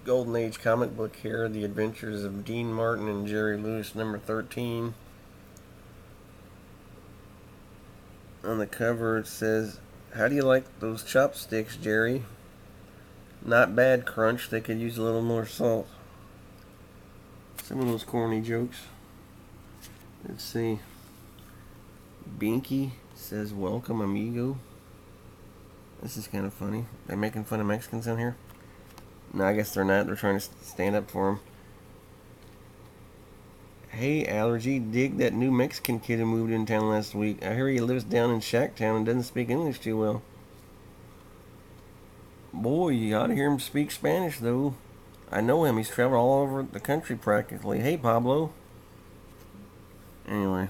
Golden Age comic book here, The Adventures of Dean Martin and Jerry Lewis, number 13. On the cover it says, "How do you like those chopsticks, Jerry? Not bad, Crunch. They could use a little more salt." Some of those corny jokes. Let's see. Binky says, "Welcome, amigo." This is kind of funny. They're making fun of Mexicans in here? No, I guess they're not. They're trying to stand up for them. "Hey, Allergy, dig that new Mexican kid who moved in town last week. I hear he lives down in Shacktown and doesn't speak English too well." "Boy, you ought to hear him speak Spanish, though. I know him. He's traveled all over the country practically. Hey, Pablo." Anyway,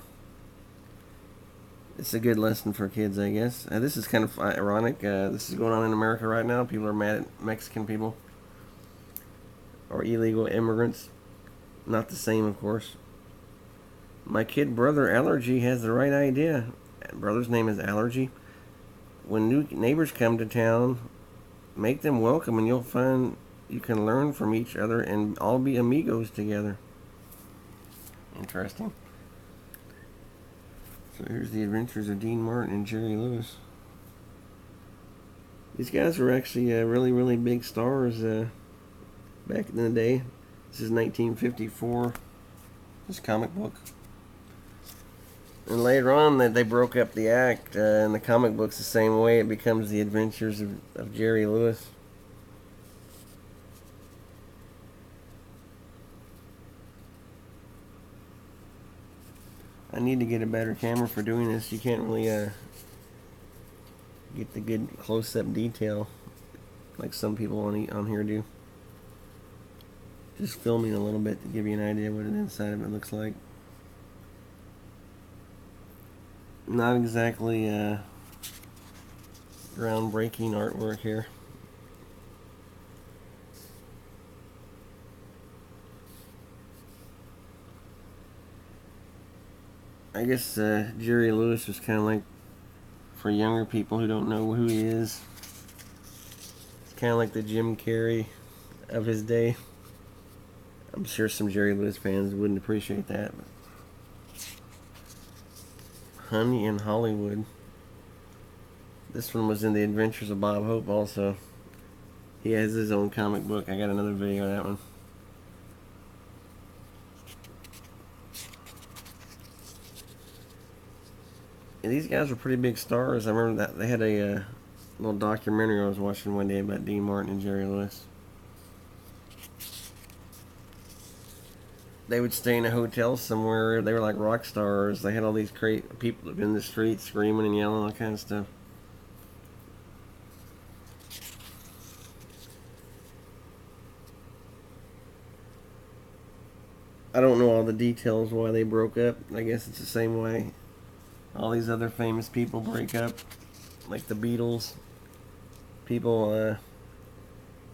it's a good lesson for kids, I guess. This is kind of ironic. This is going on in America right now. People are mad at Mexican people or illegal immigrants. Not the same, of course. "My kid brother Allergy has the right idea." Brother's name is Allergy. "When new neighbors come to town, make them welcome, and you'll find you can learn from each other and all be amigos together." Interesting. So here's The Adventures of Dean Martin and Jerry Lewis. These guys were actually really, really big stars back in the day. This is 1954. This comic book. And later on, they broke up the act, and the comic book's the same way. It becomes The Adventures of Jerry Lewis. I need to get a better camera for doing this. You can't really get the good close-up detail like some people on here do. Just filming a little bit to give you an idea what an inside of it looks like. Not exactly groundbreaking artwork here. I guess Jerry Lewis was kind of like, for younger people who don't know who he is, it's kind of like the Jim Carrey of his day. I'm sure some Jerry Lewis fans wouldn't appreciate that. But Honey in Hollywood. This one was in The Adventures of Bob Hope also. He has his own comic book. I got another video of that one. And these guys were pretty big stars. I remember that they had a little documentary I was watching one day about Dean Martin and Jerry Lewis. They would stay in a hotel somewhere. They were like rock stars. They had all these great people in the streets screaming and yelling, all kind of stuff. I don't know all the details why they broke up. I guess it's the same way all these other famous people break up, like the Beatles. People,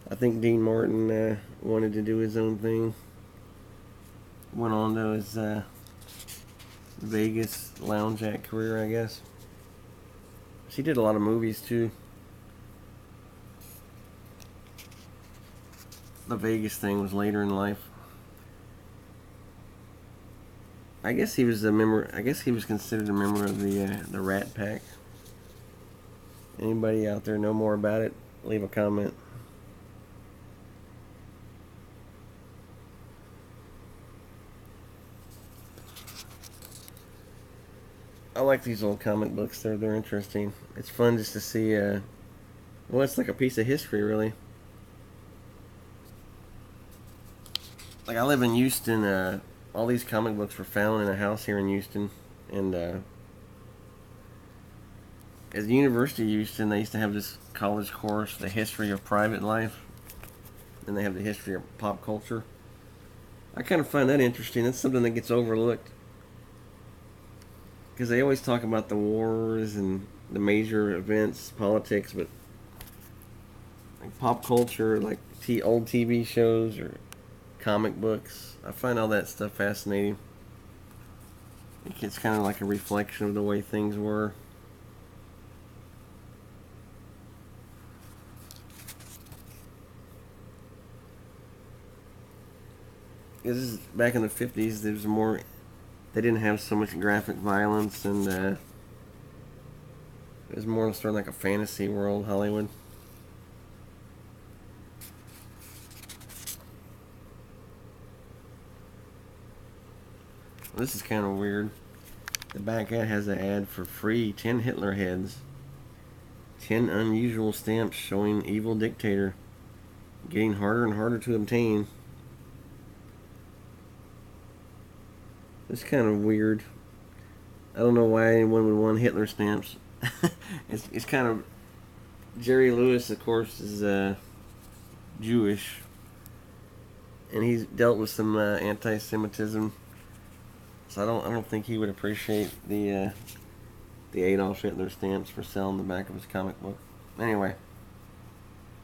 I think Dean Martin wanted to do his own thing. Went on to his Vegas lounge act career, I guess. He did a lot of movies too. The Vegas thing was later in life. I guess he was a member. I guess he was considered a member of the Rat Pack. Anybody out there know more about it? Leave a comment. I like these old comic books. They're interesting. It's fun just to see. Well, it's like a piece of history, really. Like I live in Houston. All these comic books were found in a house here in Houston, and at the University of Houston, they used to have this college course, the history of private life, and they have the history of pop culture. I kind of find that interesting. That's something that gets overlooked because they always talk about the wars and the major events, politics, but like pop culture, like old TV shows or comic books, I find all that stuff fascinating. It's kind of like a reflection of the way things were. this is back in the 50s. There's more. They didn't have so much graphic violence, and it was more sort of like a fantasy world, Hollywood. This is kind of weird. The back ad has an ad for free 10 Hitler heads. 10 unusual stamps showing evil dictator. Getting harder and harder to obtain. It's kind of weird. I don't know why anyone would want Hitler stamps. It's kind of... Jerry Lewis, of course, is Jewish. And he's dealt with some anti-Semitism. So I don't think he would appreciate the Adolf Hitler stamps for selling the back of his comic book. Anyway,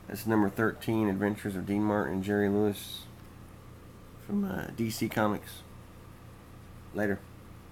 that's number 13, Adventures of Dean Martin and Jerry Lewis from DC Comics. Later.